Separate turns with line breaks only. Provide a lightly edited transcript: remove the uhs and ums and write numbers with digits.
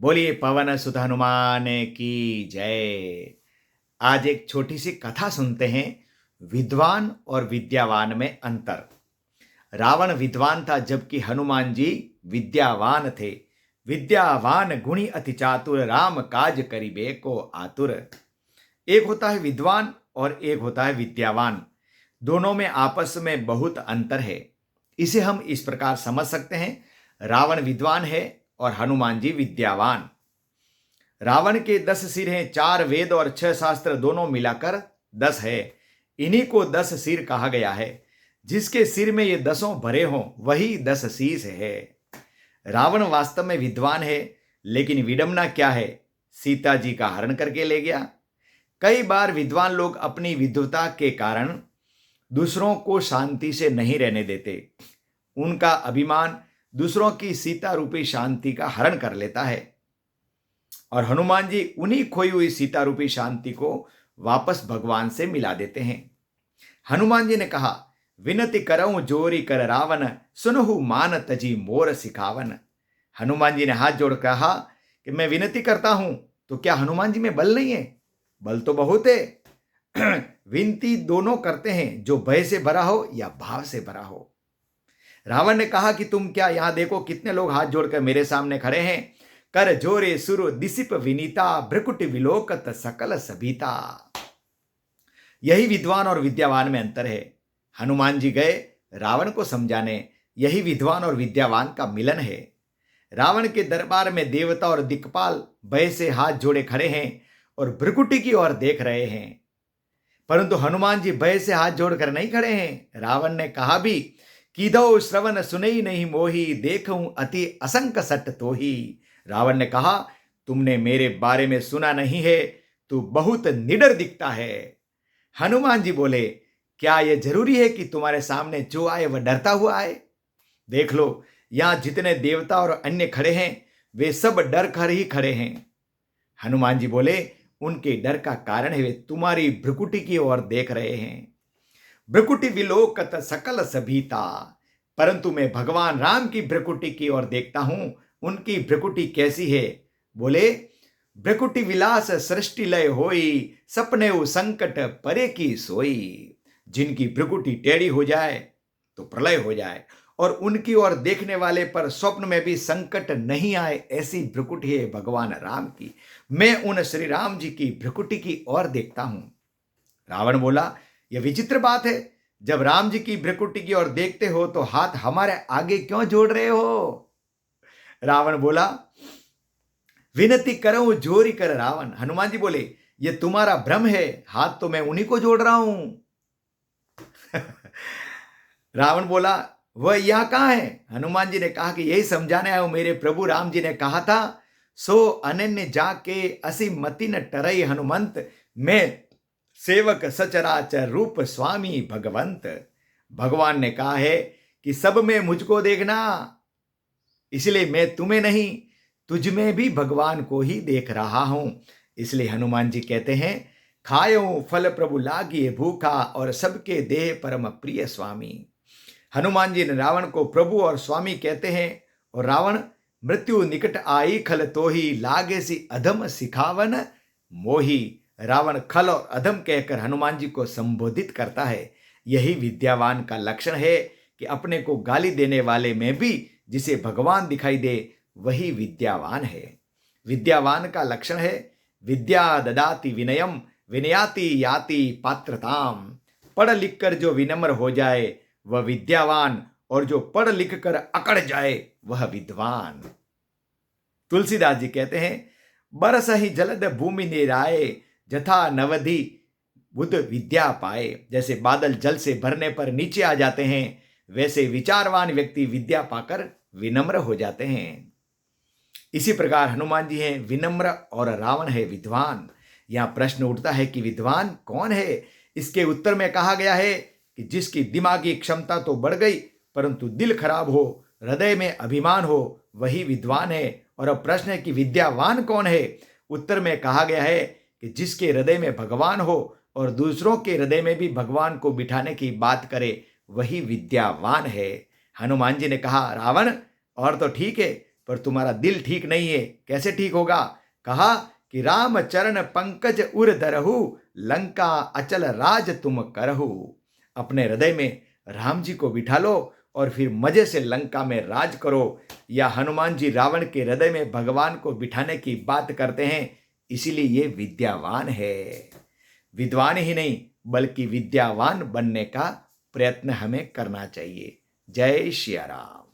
बोलिए पवन सुत हनुमान की जय। आज एक छोटी सी कथा सुनते हैं। विद्वान और विद्यावान में अंतर। रावण विद्वान था जबकि हनुमान जी विद्यावान थे। विद्यावान गुणी अति चातुर, राम काज करिबे को आतुर। एक होता है विद्वान और एक होता है विद्यावान। दोनों में आपस में बहुत अंतर है। इसे हम इस प्रकार समझ सकते हैं। रावण विद्वान है और हनुमान जी विद्यावान। रावण के 10 सिर हैं, 4 वेद और 6 शास्त्र दोनों मिलाकर 10 है। इन्हीं को 10 सिर कहा गया है। जिसके सिर में ये 10 भरे हों वही 10 शीश है। रावण वास्तव में विद्वान है, लेकिन विडंबना क्या है? सीता जी का हरण करके ले गया। कई बार विद्वान लोग अपनी विद्वता के कारण दूसरों को शांति से नहीं रहने देते। उनका अभिमान दूसरों की सीता रूपी शांति का हरण कर लेता है और हनुमान जी उन्हीं खोई हुई सीता रूपी शांति को वापस भगवान से मिला देते हैं। हनुमान जी ने कहा, विनती करऊं जोरी कर रावण, सुनहु मान तजी मोर सिखावन। हनुमान जी ने हाथ जोड़ कहा कि मैं विनती करता हूं। तो क्या हनुमान जी में बल नहीं है? बल तो बहुत है। विनती दोनों करते हैं, जो भय से भरा हो या भाव से भरा हो। रावण ने कहा कि तुम क्या यहां देखो कितने लोग हाथ जोड़कर मेरे सामने खड़े हैं। कर जोरे सुर दिसिप विनीता, भ्रकुट विलोकत सकल सभीता। यही विद्वान और विद्यावान में अंतर है। हनुमान जी गए रावण को समझाने। यही विद्वान और विद्यावान का मिलन है। रावण के दरबार में देवता और दिक्पाल भय से हाथ जोड़े खड़े हैं और भ्रकुटी की ओर देख रहे हैं, परंतु हनुमान जी भय से हाथ जोड़कर नहीं खड़े हैं। रावण ने कहा भी, कीदो श्रवण सुनई नहीं मोही, देखूं अति असंक सट तोही। रावण ने कहा, तुमने मेरे बारे में सुना नहीं है, तू बहुत निडर दिखता है। हनुमान जी बोले, क्या यह जरूरी है कि तुम्हारे सामने जो आए वह डरता हुआ आए? देख लो, यहां जितने देवता और अन्य खड़े हैं वे सब डर कर ही खड़े हैं। हनुमान जी बोले, उनके डर का कारण है वे तुम्हारी भ्रकुटी की ओर देख रहे हैं। भ्रकुटी विलोकत सकल सभीता। परंतु मैं भगवान राम की भ्रकुटी की ओर देखता हूं। उनकी भ्रकुटी कैसी है? बोले, भ्रकुटी विलास सृष्टि लय होई, सपने संकट परे की सोई। जिनकी भ्रकुटी टेढ़ी हो जाए तो प्रलय हो जाए और उनकी ओर देखने वाले पर स्वप्न में भी संकट नहीं आए, ऐसी भ्रकुटी है भगवान राम की। मैं उन श्री राम जी की भ्रकुटी की ओर देखता हूं। रावण बोला, यह विचित्र बात है। जब राम जी की भ्रकुटी की ओर देखते हो तो हाथ हमारे आगे क्यों जोड़ रहे हो? रावण बोला, विनती करो जोरी कर रावण। हनुमान जी बोले, यह तुम्हारा भ्रम है, हाथ तो मैं उन्हीं को जोड़ रहा हूं। रावण बोला, वह यहां कहां है? हनुमान जी ने कहा कि यही समझाने आया हूं। मेरे प्रभु राम जी ने कहा था, सो अनन्य जाके असी मति न टरई हनुमंत, मैं सेवक सचराचर रूप स्वामी भगवंत। भगवान ने कहा है कि सब में मुझको देखना, इसलिए मैं तुम्हें नहीं तुझ में भी भगवान को ही देख रहा हूं। इसलिए हनुमान जी कहते हैं, खायो फल प्रभु लागिए भूखा, और सबके देह परम प्रिय स्वामी। हनुमान जी ने रावण को प्रभु और स्वामी कहते हैं। और रावण, मृत्यु निकट आई खल तोही, लागे सी अधम सिखावन मोही। रावण खल और अधम कहकर हनुमान जी को संबोधित करता है। यही विद्यावान का लक्षण है कि अपने को गाली देने वाले में भी जिसे भगवान दिखाई दे वही विद्यावान है। विद्यावान का लक्षण है, विद्या ददाति विनयम, विनयाति याति पात्रताम। पढ़ लिख कर जो विनम्र हो जाए वह विद्यावान, और जो पढ़ लिख कर अकड़ जाए वह विद्वान। तुलसीदास जी कहते हैं, बरस ही जलद भूमि निराए, जथा नवधि बुद्ध विद्या पाए। जैसे बादल जल से भरने पर नीचे आ जाते हैं, वैसे विचारवान व्यक्ति विद्या पाकर विनम्र हो जाते हैं। इसी प्रकार हनुमान जी हैं विनम्र और रावण है विद्वान। यहां प्रश्न उठता है कि विद्वान कौन है? इसके उत्तर में कहा गया है कि जिसकी दिमागी क्षमता तो बढ़ गई परंतु दिल खराब हो, हृदय में अभिमान हो, वही विद्वान है। और अब प्रश्न है कि विद्यावान कौन है? उत्तर में कहा गया है कि जिसके हृदय में भगवान हो और दूसरों के हृदय में भी भगवान को बिठाने की बात करे, वही विद्यावान है। हनुमान जी ने कहा, रावण और तो ठीक है, पर तुम्हारा दिल ठीक नहीं है। कैसे ठीक होगा? कहा कि राम चरण पंकज उर धरहु, लंका अचल राज तुम करहु। अपने हृदय में राम जी को बिठा लो और फिर मजे से लंका में राज करो। या हनुमान जी रावण के हृदय में भगवान को बिठाने की बात करते हैं, इसीलिए ये विद्यावान है। विद्वान ही नहीं बल्कि विद्यावान बनने का प्रयत्न हमें करना चाहिए। जय श्री राम।